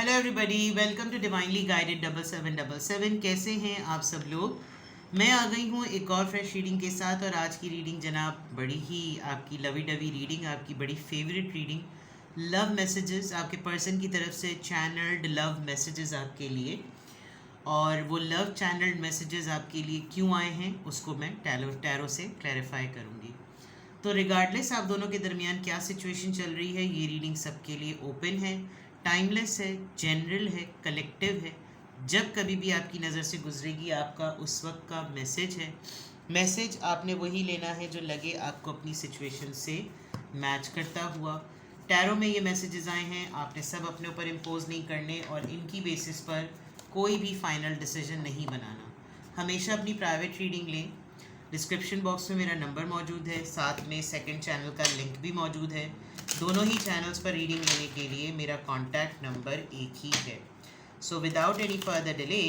Hello everybody, welcome to divinely guided 7777। कैसे हैं आप सब लोग। मैं आ गई हूँ एक और फ्रेश रीडिंग के साथ। और आज की रीडिंग जनाब बड़ी ही आपकी लवी डवी रीडिंग, आपकी बड़ी फेवरेट रीडिंग, लव मैसेजेस, आपके पर्सन की तरफ से चैनल्ड लव मैसेजेस आपके लिए। और वो लव चैनल्ड मैसेजेस आपके लिए क्यों आए हैं उसको मैं टैरो से क्लैरिफाई करूँगी। तो रिगार्डलेस आप दोनों के दरमियान क्या सिचुएशन चल रही है, ये रीडिंग सबके लिए ओपन है, टाइमलेस है, जनरल है, कलेक्टिव है। जब कभी भी आपकी नज़र से गुजरेगी आपका उस वक्त का मैसेज है। मैसेज आपने वही लेना है जो लगे आपको अपनी सिचुएशन से मैच करता हुआ। टैरो में ये मैसेजेस आए हैं, आपने सब अपने ऊपर इम्पोज नहीं करने और इनकी बेसिस पर कोई भी फाइनल डिसीजन नहीं बनाना। हमेशा अपनी प्राइवेट रीडिंग लें। डिस्क्रिप्शन बॉक्स में मेरा नंबर मौजूद है, साथ में सेकंड चैनल का लिंक भी मौजूद है। दोनों ही चैनल्स पर रीडिंग लेने के लिए मेरा कॉन्टैक्ट नंबर एक ही है। So without any further delay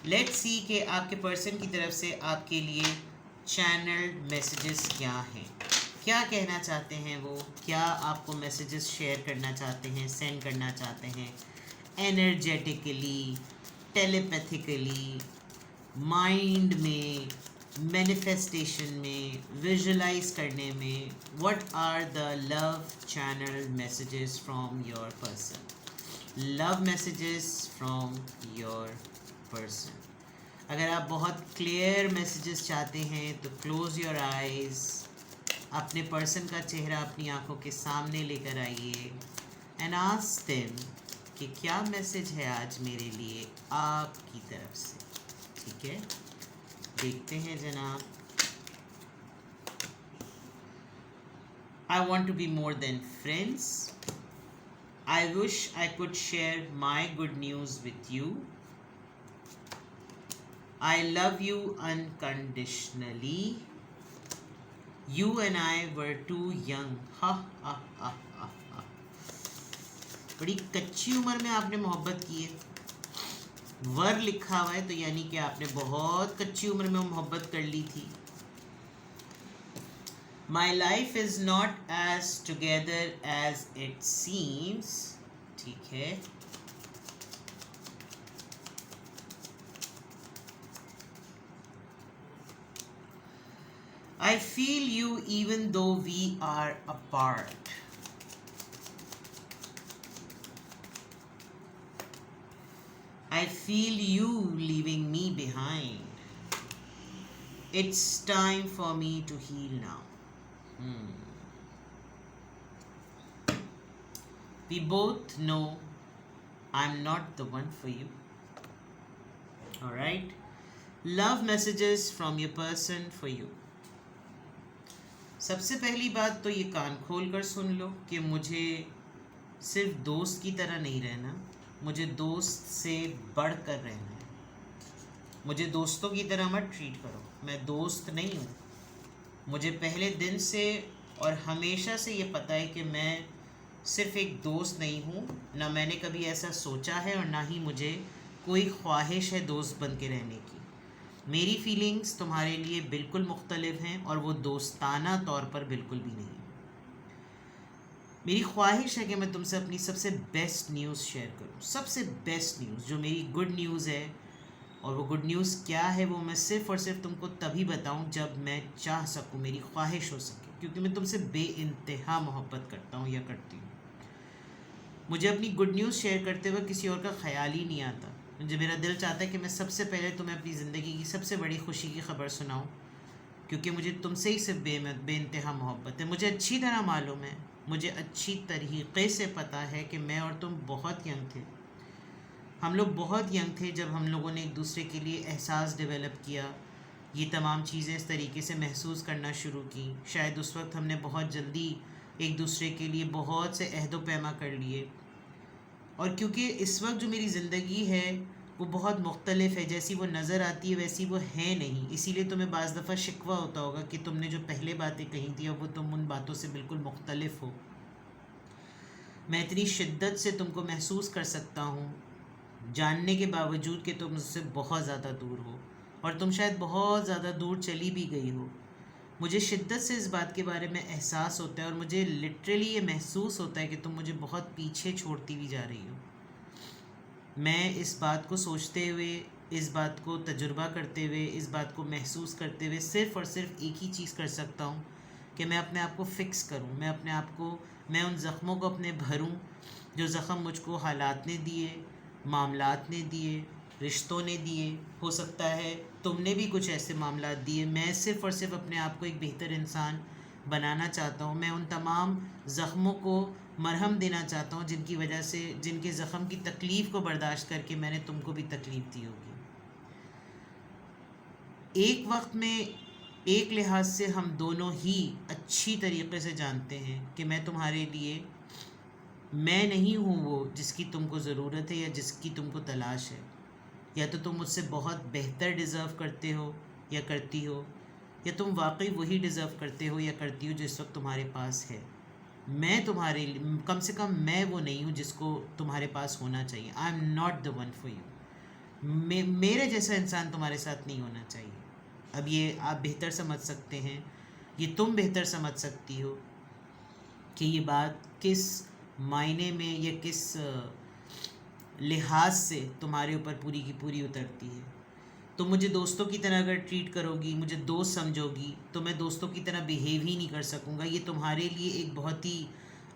let's see कि आपके पर्सन की तरफ से आपके लिए चैनल्ड मैसेजेस क्या हैं, क्या कहना चाहते हैं वो, क्या आपको मैसेजेस शेयर करना चाहते हैं, सेंड करना चाहते हैं, एनर्जेटिकली, टेलीपैथिकली, माइंड में, मैनिफेस्टेशन में, विजुलाइज करने में। What are the love channel messages from your person, love messages from your person. अगर आप बहुत क्लियर मैसेजेस चाहते हैं तो क्लोज योर आइज, अपने पर्सन का चेहरा अपनी आंखों के सामने लेकर आइए एंड आस्क देम कि क्या मैसेज है आज मेरे लिए आपकी तरफ से। ठीक है, देखते हैं जनाब। I want to be more than friends. I wish I could share my good news with you. I love you unconditionally. You and I were too young. हा हा हा हा हा। बड़ी कच्ची उम्र में आपने मोहब्बत की है। वर लिखा हुआ है तो यानी कि आपने बहुत कच्ची उम्र में मोहब्बत कर ली थी। My life is not as together as it seems. ठीक है, I feel you even though we are apart. I feel you leaving me behind. It's time for me to heal now. We both know I'm not the one for you. Alright? Love messages from your person for you. सबसे पहली बात तो ये कान खोल कर सुन लो कि मुझे सिर्फ दोस्त की तरह नहीं रहना, मुझे दोस्त से बढ़कर रहना है। मुझे दोस्तों की तरह मत ट्रीट करो, मैं दोस्त नहीं हूँ। मुझे पहले दिन से और हमेशा से ये पता है कि मैं सिर्फ एक दोस्त नहीं हूँ, ना मैंने कभी ऐसा सोचा है और ना ही मुझे कोई ख्वाहिश है दोस्त बन के रहने की। मेरी फीलिंग्स तुम्हारे लिए बिल्कुल मुख्तलिफ हैं और वो दोस्ताना तौर पर बिल्कुल भी नहीं। मेरी ख्वाहिश है कि मैं तुमसे अपनी सबसे बेस्ट न्यूज़ शेयर करूं, सबसे बेस्ट न्यूज़ जो मेरी गुड न्यूज़ है। और वो गुड न्यूज़ क्या है वो मैं सिर्फ़ और सिर्फ तुमको तभी बताऊं जब मैं चाह सकूं, मेरी ख्वाहिश हो सके, क्योंकि मैं तुमसे बेइंतहा मोहब्बत करता हूं या करती हूं। मुझे अपनी गुड न्यूज़ शेयर करते हुए किसी और का ख्याल ही नहीं आता। मुझे, मेरा दिल चाहता है कि मैं सबसे पहले तुम्हें अपनी ज़िंदगी की सबसे बड़ी खुशी की खबर सुनाऊँ, क्योंकि मुझे तुमसे ही सिर्फ बेइंतहा मोहब्बत है। मुझे अच्छी तरह मालूम है, मुझे अच्छी तरीक़े से पता है कि मैं और तुम बहुत यंग थे। हम लोग बहुत यंग थे जब हम लोगों ने एक दूसरे के लिए एहसास डेवलप किया, ये तमाम चीज़ें इस तरीके से महसूस करना शुरू की। शायद उस वक्त हमने बहुत जल्दी एक दूसरे के लिए बहुत से अहदो पैमा कर लिए। और क्योंकि इस वक्त जो मेरी ज़िंदगी है वो बहुत मुख्तलिफ है, जैसी वो नज़र आती है वैसी वो है नहीं, इसीलिए तुम्हें बाज़ दफ़ा शिकवा होता होगा कि तुमने जो पहले बातें कही थी अब वो तुम उन बातों से बिल्कुल मुख्तलिफ हो। मैं इतनी शिद्दत से तुमको महसूस कर सकता हूँ, जानने के बावजूद कि तुम मुझसे बहुत ज़्यादा दूर हो, और तुम शायद बहुत ज़्यादा दूर चली भी गई हो। मुझे शिद्दत से इस बात के बारे में एहसास होता है और मुझे लिटरली ये महसूस होता है कि तुम मुझे बहुत पीछे छोड़ती हुई जा रही हो। मैं इस बात को सोचते हुए, इस बात को तजुर्बा करते हुए, इस बात को महसूस करते हुए सिर्फ़ और सिर्फ एक ही चीज़ कर सकता हूँ कि मैं अपने आप को फ़िक्स करूँ, मैं अपने आप को, मैं उन ज़ख्मों को अपने भरूँ जो ज़ख़म मुझको हालात ने दिए, मामलात ने दिए, रिश्तों ने दिए। हो सकता है तुमने भी कुछ ऐसे मामलात दिए। मैं सिर्फ़ और सिर्फ अपने आप को एक बेहतर इंसान बनाना चाहता हूँ। मैं उन तमाम ज़ख्मों को मरहम देना चाहता हूँ जिनकी वजह से, जिनके ज़ख़म की तकलीफ़ को बर्दाश्त करके मैंने तुमको भी तकलीफ़ दी होगी। एक वक्त में एक लिहाज से हम दोनों ही अच्छी तरीके से जानते हैं कि मैं तुम्हारे लिए, मैं नहीं हूँ वो जिसकी तुमको ज़रूरत है या जिसकी तुमको तलाश है। या तो तुम मुझसे बहुत बेहतर डिज़र्व करते हो या करती हो, या तुम वाकई वही डिज़र्व करते हो या करती हो जो इस वक्त तुम्हारे पास है। मैं तुम्हारे लिए, कम से कम मैं वो नहीं हूँ जिसको तुम्हारे पास होना चाहिए। I am not the one for you. मेरे जैसा इंसान तुम्हारे साथ नहीं होना चाहिए। अब ये आप बेहतर समझ सकते हैं, ये तुम बेहतर समझ सकती हो कि ये बात किस मायने में या किस लिहाज से तुम्हारे ऊपर पूरी की पूरी उतरती है। तुम मुझे दोस्तों की तरह अगर ट्रीट करोगी, मुझे दोस्त समझोगी, तो मैं दोस्तों की तरह बिहेव ही नहीं कर सकूँगा। ये तुम्हारे लिए एक बहुत ही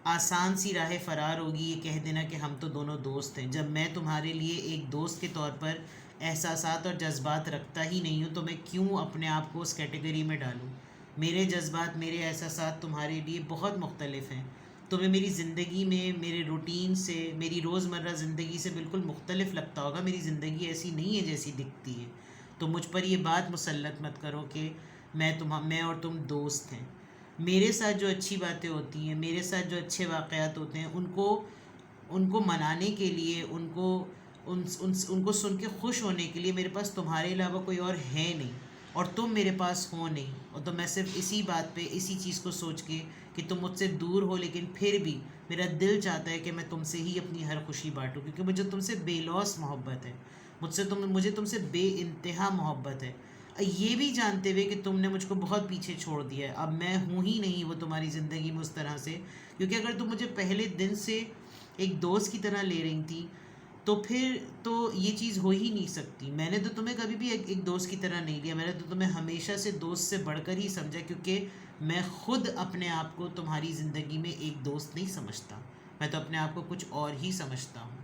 आसान सी राह फ़रार होगी, ये कह देना कि हम तो दोनों दोस्त हैं। जब मैं तुम्हारे लिए एक दोस्त के तौर पर एहसासात और जज्बात रखता ही नहीं हूँ, तो मैं क्यों अपने आप को उस कैटेगरी में डालूँ। मेरे जज्बात, मेरे एहसासात तुम्हारे लिए बहुत मुख्तलिफ हैं। तुम्हें मेरी ज़िंदगी में, मेरे रूटीन से, मेरी रोज़मर्रा ज़िंदगी से बिल्कुल मुख्तलिफ लगता होगा। मेरी ज़िंदगी ऐसी नहीं है जैसी दिखती है। तो मुझ पर ये बात मुसल्लत मत करो कि मैं और तुम दोस्त हैं। मेरे साथ जो अच्छी बातें होती हैं, मेरे साथ जो अच्छे वाक़यात होते हैं, उनको उनको मनाने के लिए, उनको सुन के खुश होने के लिए मेरे पास तुम्हारे अलावा कोई और है नहीं, और तुम मेरे पास हो नहीं। और तो मैं सिर्फ इसी बात पे, इसी चीज़ को सोच के कि तुम मुझसे दूर हो, लेकिन फिर भी मेरा दिल चाहता है कि मैं तुमसे ही अपनी हर खुशी बांटूं, क्योंकि मुझे तुमसे बेलौस मोहब्बत है। मुझे तुमसे बेइंतहा मोहब्बत है। ये भी जानते हुए कि तुमने मुझको बहुत पीछे छोड़ दिया है। अब मैं हूँ ही नहीं वो तुम्हारी ज़िंदगी में उस तरह से, क्योंकि अगर तुम मुझे पहले दिन से एक दोस्त की तरह ले रही थी, तो फिर तो ये चीज़ हो ही नहीं सकती। मैंने तो तुम्हें कभी भी एक दोस्त की तरह नहीं लिया। मैंने तो तुम्हें हमेशा से दोस्त से बढ़कर ही समझा, क्योंकि मैं ख़ुद अपने आप को तुम्हारी ज़िंदगी में एक दोस्त नहीं समझता। मैं तो अपने आप को कुछ और ही समझता हूँ।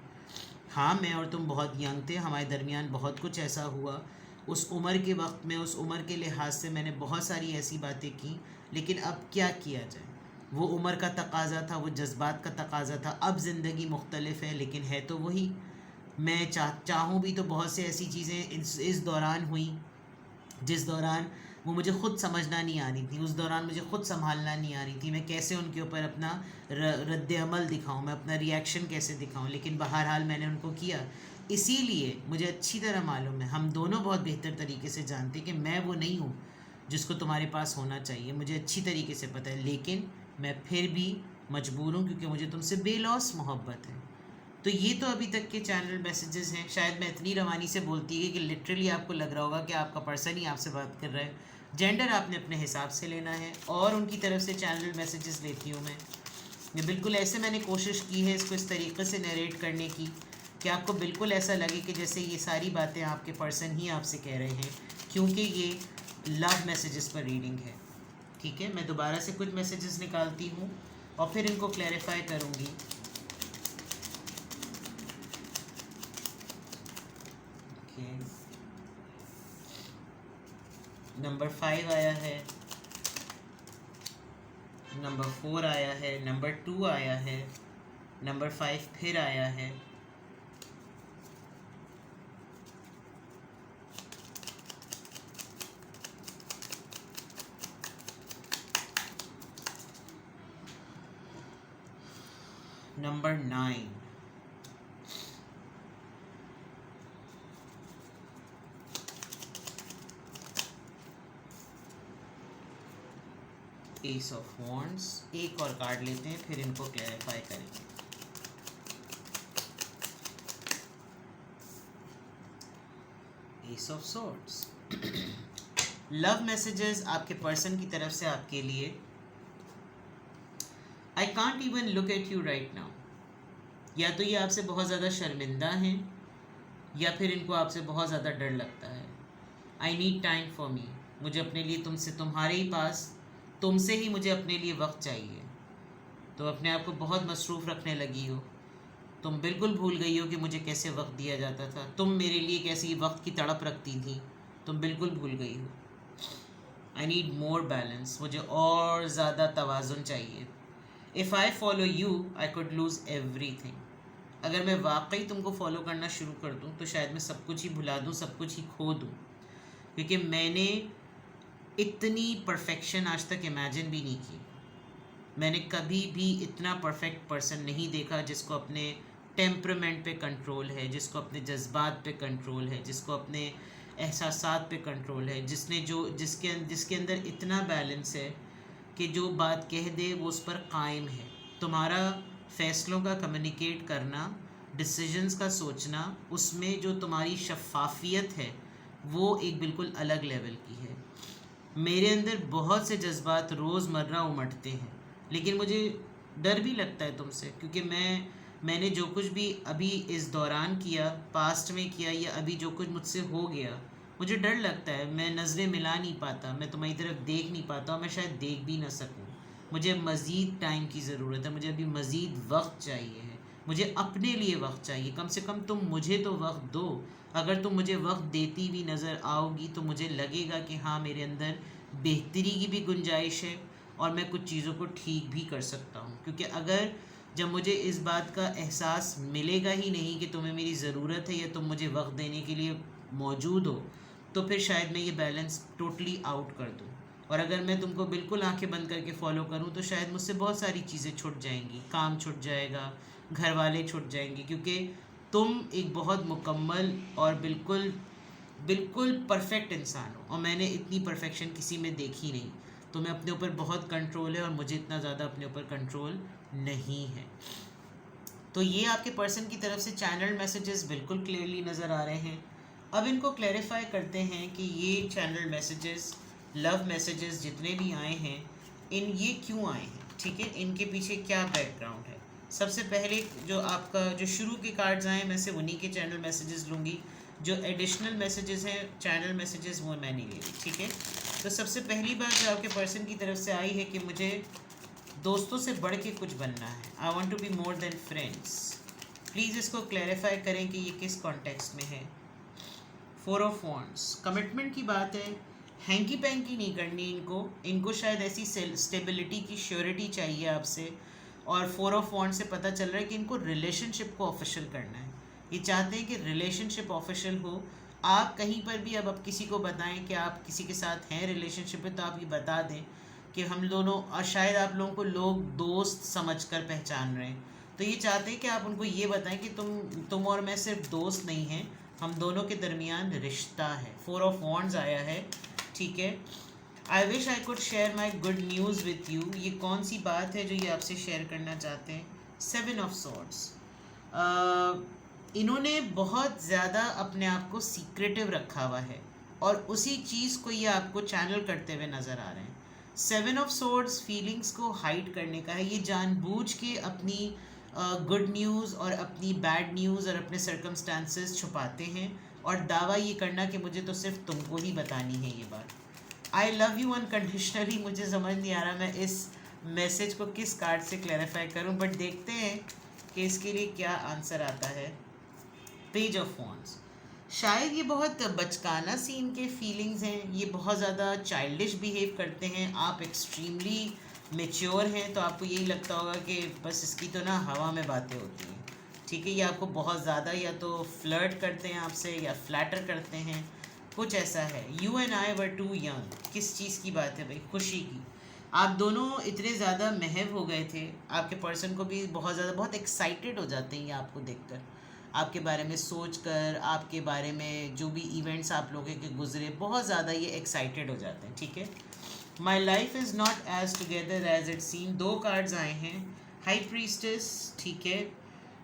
हाँ, मैं और तुम बहुत यंग थे, हमारे दरमियान बहुत कुछ ऐसा हुआ। उस उम्र के वक्त में, उस उम्र के लिहाज से मैंने बहुत सारी ऐसी बातें की, लेकिन अब क्या किया जाए। वो उम्र का तकाज़ा था, वो जज्बात का तकाज़ा था। अब ज़िंदगी मुख्तलिफ है, लेकिन है तो वही। मैं चाहूँ भी तो बहुत से ऐसी चीज़ें इस दौरान हुई जिस दौरान वो मुझे ख़ुद समझना नहीं आ रही थी, उस दौरान मुझे ख़ुद संभालना नहीं आ रही थी। मैं कैसे उनके ऊपर अपना रद्द अमल दिखाऊँ, मैं अपना रिएक्शन कैसे दिखाऊँ, लेकिन बहरहाल मैंने उनको किया। इसीलिए मुझे अच्छी तरह मालूम है, हम दोनों बहुत बेहतर तरीके से जानते हैं कि मैं वो नहीं हूँ जिसको तुम्हारे पास होना चाहिए। मुझे अच्छी तरीके से पता है, लेकिन मैं फिर भी मजबूर हूँ, क्योंकि मुझे तुमसे बेलौस मोहब्बत है। तो ये तो अभी तक के चैनल मैसेजेस हैं। शायद मैं इतनी रवानी से बोलती है कि लिटरली आपको लग रहा होगा कि आपका पर्सन ही आपसे बात कर रहा है। जेंडर आपने अपने हिसाब से लेना है, और उनकी तरफ से चैनल मैसेजेस लेती हूँ मैं। ये बिल्कुल ऐसे मैंने कोशिश की है इसको इस तरीके से नरेट करने की कि आपको बिल्कुल ऐसा लगे कि जैसे ये सारी बातें आपके पर्सन ही आपसे कह रहे हैं, क्योंकि ये लव मैसेजेस पर रीडिंग है। ठीक है, मैं दोबारा से कुछ मैसेजेस निकालती हूँ और फिर इनको क्लैरिफाई करूँगी। नंबर 5 आया है, नंबर 4 आया है, नंबर 2 आया है, नंबर 5 फिर आया है, नंबर 9, एस ऑफ वॉन्ड्स। एक और कार्ड लेते हैं, फिर इनको क्लैरिफाई करेंगे। S of swords. Love messages आपके पर्सन की तरफ से आपके लिए। I can't even look at you right now. या तो ये आपसे बहुत ज़्यादा शर्मिंदा हैं, या फिर इनको आपसे बहुत ज़्यादा डर लगता है। आई नीड टाइम फॉर मी। मुझे अपने लिए तुमसे, तुम्हारे ही पास, तुमसे ही मुझे अपने लिए वक्त चाहिए। तो अपने आप को बहुत मसरूफ़ रखने लगी हो। तुम बिल्कुल भूल गई हो कि मुझे कैसे वक्त दिया जाता था। तुम मेरे लिए कैसी वक्त की तड़प रखती थी, तुम बिल्कुल भूल गई हो। I need more balance. मुझे और ज़्यादा तवाज़ुन चाहिए। If I follow you I could lose everything. अगर मैं वाकई तुमको फॉलो करना शुरू कर दूं तो शायद मैं सब कुछ ही भुला दूं, सब कुछ ही खो दूं। क्योंकि मैंने इतनी परफेक्शन आज तक इमेजिन भी नहीं की। मैंने कभी भी इतना परफेक्ट पर्सन नहीं देखा जिसको अपने टेम्परामेंट पे कंट्रोल है, जिसको अपने जज्बात पे कंट्रोल है, जिसको अपने एहसासात पे कंट्रोल है, जिसके अंदर इतना बैलेंस है कि जो बात कह दे वो उस पर कायम है। तुम्हारा फ़ैसलों का कम्युनिकेट करना, डिसीजंस का सोचना, उसमें जो तुम्हारी शफाफियत है वो एक बिल्कुल अलग लेवल की है। मेरे अंदर बहुत से जज्बात रोज़मर्रा उमड़ते हैं, लेकिन मुझे डर भी लगता है तुमसे, क्योंकि मैंने जो कुछ भी अभी इस दौरान किया, पास्ट में किया, या अभी जो कुछ मुझसे हो गया, मुझे डर लगता है। मैं नज़रें मिला नहीं पाता, मैं तुम्हारी तरफ देख नहीं पाता, और मैं शायद देख भी ना सकूं। मुझे मज़ीद टाइम की ज़रूरत है, मुझे अभी मज़ीद वक्त चाहिए है। मुझे अपने लिए वक्त चाहिए। कम से कम तुम मुझे तो वक्त दो। अगर तुम मुझे वक्त देती भी नज़र आओगी तो मुझे लगेगा कि हाँ, मेरे अंदर बेहतरी की भी गुंजाइश है और मैं कुछ चीज़ों को ठीक भी कर सकता हूँ। क्योंकि अगर जब मुझे इस बात का एहसास मिलेगा ही नहीं कि तुम्हें मेरी ज़रूरत है या तुम मुझे वक्त देने के लिए मौजूद हो, तो फिर शायद मैं ये बैलेंस टोटली आउट कर दूँ। और अगर मैं तुमको बिल्कुल आंखें बंद करके फॉलो करूँ तो शायद मुझसे बहुत सारी चीज़ें छूट जाएंगी। काम छूट जाएगा, घर वाले छूट जाएंगे, क्योंकि तुम एक बहुत मुकम्मल और बिल्कुल बिल्कुल परफेक्ट इंसान हो, और मैंने इतनी परफेक्शन किसी में देखी नहीं। तुम्हें अपने ऊपर बहुत कंट्रोल है और मुझे इतना ज़्यादा अपने ऊपर कंट्रोल नहीं है। तो ये आपके पर्सन की तरफ से चैनल मैसेजेस बिल्कुल क्लियरली नज़र आ रहे हैं। अब इनको क्लैरिफाई करते हैं कि ये चैनल मैसेजेस, लव मैसेजेस जितने भी आए हैं, ये क्यों आए हैं, ठीक है, इनके पीछे क्या बैकग्राउंड है। सबसे पहले जो आपका जो शुरू के कार्ड्स आए, मैं से उन्हीं के चैनल मैसेजेस लूँगी। जो एडिशनल मैसेजेस हैं, चैनल मैसेजेस, वो मैं नहीं ले रही, ठीक है। तो सबसे पहली बात जो आपके पर्सन की तरफ से आई है कि मुझे दोस्तों से बढ़ के कुछ बनना है। I want to be more than friends. Please इसको क्लैरिफाई करें कि ये किस कॉन्टेक्स्ट में है। 4 ऑफ वॉन्ड्स, कमिटमेंट की बात है। हैंकी पैंकी नहीं करनी इनको शायद ऐसी स्टेबिलिटी की श्योरिटी चाहिए आपसे। और 4 ऑफ वॉन्ड से पता चल रहा है कि इनको रिलेशनशिप को ऑफिशियल करना है। ये चाहते हैं कि रिलेशनशिप ऑफिशियल हो। आप कहीं पर भी अब किसी को बताएं कि आप किसी के साथ हैं रिलेशनशिप में, तो आप ये बता दें कि हम दोनों, और शायद आप लोगों को लोग दोस्त समझकर पहचान रहे हैं, तो ये चाहते हैं कि आप उनको ये बताएं कि तुम और मैं सिर्फ दोस्त नहीं हैं, हम दोनों के दरमियान रिश्ता है। 4 ऑफ वॉन्ड्स आया है, ठीक है। आई wish I could share my good news with you. ये कौन सी बात है जो ये आपसे शेयर करना चाहते हैं। 7 ऑफ सॉर्ड्स, इन्होंने बहुत ज़्यादा अपने आप को सीक्रेटिव रखा हुआ है और उसी चीज़ को ये आपको चैनल करते हुए नज़र आ रहे हैं। 7 ऑफ सॉर्ड्स फीलिंग्स को हाइड करने का है। ये जानबूझ के अपनी गुड न्यूज़ और अपनी बैड न्यूज़ और अपने सर्कमस्टांसेस छुपाते हैं और दावा ये करना कि मुझे तो सिर्फ तुमको ही बतानी है ये बात। आई लव यू अनकंडीशनली, मुझे समझ नहीं आ रहा मैं इस मैसेज को किस कार्ड से क्लैरिफाई करूं, बट देखते हैं कि इसके लिए क्या आंसर आता है। पेज ऑफ वॉन्ड्स, शायद ये बहुत बचकाना सी इनके फीलिंग्स हैं, ये बहुत ज़्यादा चाइल्डिश बिहेव करते हैं। आप एक्सट्रीमली मेच्योर हैं, तो आपको यही लगता होगा कि बस इसकी तो ना हवा में बातें होती हैं, ठीक है। ये आपको बहुत ज़्यादा या तो फ्लर्ट करते हैं आपसे या फ्लैटर करते हैं, कुछ ऐसा है। You and I were too young, किस चीज़ की बात है भाई, खुशी की। आप दोनों इतने ज़्यादा महव हो गए थे, आपके पर्सन को भी बहुत ज़्यादा, बहुत एक्साइटेड हो जाते हैं ये आपको देखकर, आपके बारे में सोचकर, आपके बारे में जो भी इवेंट्स आप लोगों के गुजरे, बहुत ज़्यादा ये एक्साइटेड हो जाते हैं, ठीक है। My life is not as together as it seem, 2 cards आए हैं। हाई प्रीस्टेस, ठीक है,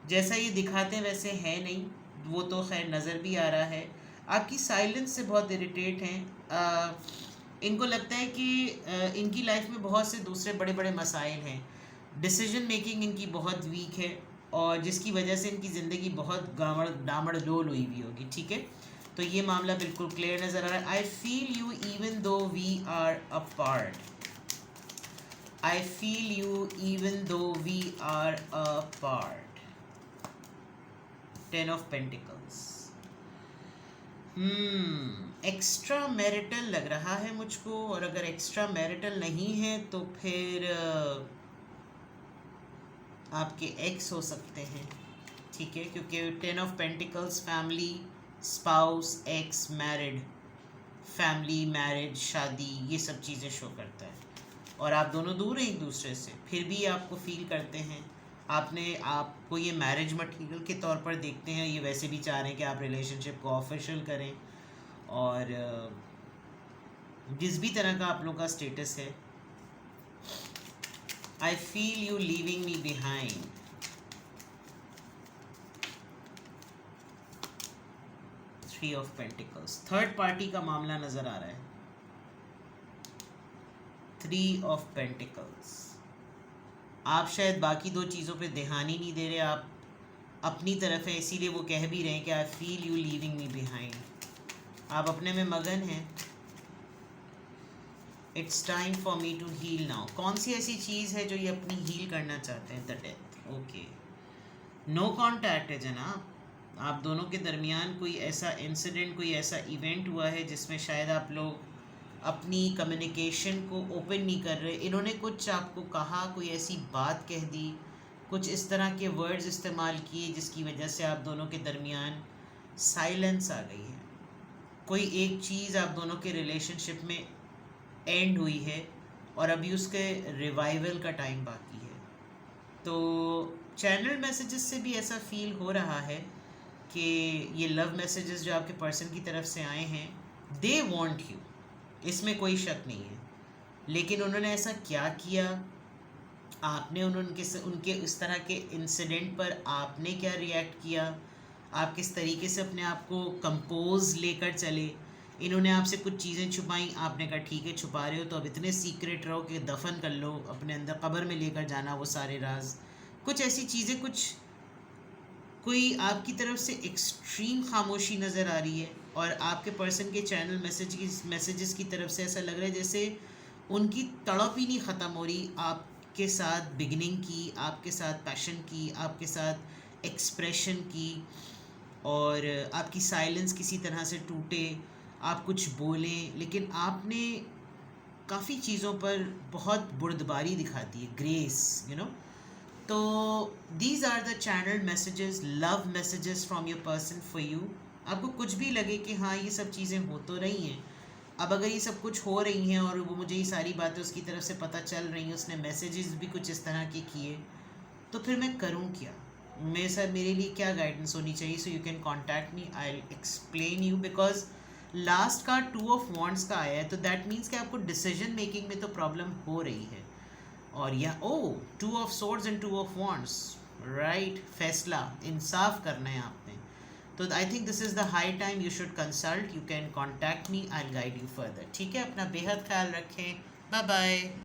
जैसा ये दिखाते हैं वैसे है नहीं, वो तो खैर नज़र भी आ रहा है। आपकी साइलेंस से बहुत इरिटेट हैं। इनको लगता है कि इनकी लाइफ में बहुत से दूसरे बड़े बड़े मसाइल हैं, डिसीजन मेकिंग इनकी बहुत वीक है, और जिसकी वजह से इनकी ज़िंदगी बहुत गामड़ डामड़ डोल हुई भी होगी, ठीक है। तो ये मामला बिल्कुल क्लियर नज़र आ रहा है। I feel you even though we are apart, I feel you even though we are apart, 10 of pentacles. Extra marital लग रहा है मुझको, और अगर एक्स्ट्रा मैरिटल नहीं है तो फिर आपके एक्स हो सकते हैं, ठीक है, क्योंकि 10 of pentacles family, spouse, x, married, family, marriage, शादी, ये सब चीज़ें शो करता है। और आप दोनों दूर हैं एक दूसरे से, फिर भी आपको फील करते हैं, आपको ये मैरिज मटेरियल के तौर पर देखते हैं, ये वैसे भी चाह रहे हैं कि आप रिलेशनशिप को ऑफिशियल करें, और जिस भी तरह का आप लोगों का स्टेटस है, I feel you leaving me behind, three of pentacles, third party का मामला नजर आ रहा है, थ्री ऑफ पेंटिकल्स। आप शायद बाकी दो चीज़ों पे ध्यान ही नहीं दे रहे, आप अपनी तरफ है, इसीलिए वो कह भी रहे हैं कि I feel you leaving me behind. आप अपने में मगन हैं। It's time for me to heal now, कौन सी ऐसी चीज़ है जो ये अपनी हील करना चाहते हैं? The death. Okay, no contact है जनाब, आप दोनों के दरमियान कोई ऐसा इंसिडेंट, कोई ऐसा इवेंट हुआ है जिसमें शायद आप लोग अपनी कम्युनिकेशन को ओपन नहीं कर रहे। इन्होंने कुछ आपको कहा, कोई ऐसी बात कह दी, कुछ इस तरह के वर्ड्स इस्तेमाल किए जिसकी वजह से आप दोनों के दरमियान साइलेंस आ गई है। कोई एक चीज़ आप दोनों के रिलेशनशिप में एंड हुई है और अभी उसके रिवाइवल का टाइम बाकी है। तो चैनल मैसेजेस से भी ऐसा फील हो रहा है कि ये लव मैसेजेस जो आपके पर्सन की तरफ से आए हैं, दे वांट यू, इसमें कोई शक नहीं है, लेकिन उन्होंने ऐसा क्या किया, आपने उनके इस तरह के इंसिडेंट पर आपने क्या रिएक्ट किया, आप किस तरीके से अपने आप को कंपोज लेकर चले। इन्होंने आपसे कुछ चीज़ें छुपाई, आपने कहा ठीक है छुपा रहे हो तो अब इतने सीक्रेट रहो कि दफन कर लो, अपने अंदर कब्र में लेकर जाना वो सारे राज। कुछ ऐसी चीज़ें, कुछ कोई आपकी तरफ से एक्सट्रीम खामोशी नज़र आ रही है, और आपके पर्सन के चैनल मैसेजेस की तरफ से ऐसा लग रहा है जैसे उनकी तड़प ही नहीं ख़त्म हो रही आपके साथ बिगनिंग की, आपके साथ पैशन की, आपके साथ एक्सप्रेशन की, और आपकी साइलेंस किसी तरह से टूटे, आप कुछ बोलें, लेकिन आपने काफ़ी चीज़ों पर बहुत बुर्दबारी दिखाती है, ग्रेस, यू नो। तो these are the channel messages, love messages from your person for you. आपको कुछ भी लगे कि हाँ ये सब चीज़ें हो तो रही हैं, अब अगर ये सब कुछ हो रही हैं और वो मुझे ये सारी बातें उसकी तरफ से पता चल रही हैं, उसने मैसेजेस भी कुछ इस तरह के किए, तो फिर मैं करूँ क्या? मेरे लिए क्या गाइडेंस होनी चाहिए? So you can contact me, I will explain you. Because last का 2 ऑफ वॉन्ड्स का आया है, तो दैट मीन्स कि आपको डिसीजन मेकिंग में तो प्रॉब्लम हो रही है। और यह 2 of swords and 2 of wands, right, फैसला, इंसाफ करना है आपने। तो I think this is the high time you should consult, you can contact me, I will guide you further. ठीक है, अपना बेहद ख्याल रखें, बाय बाय।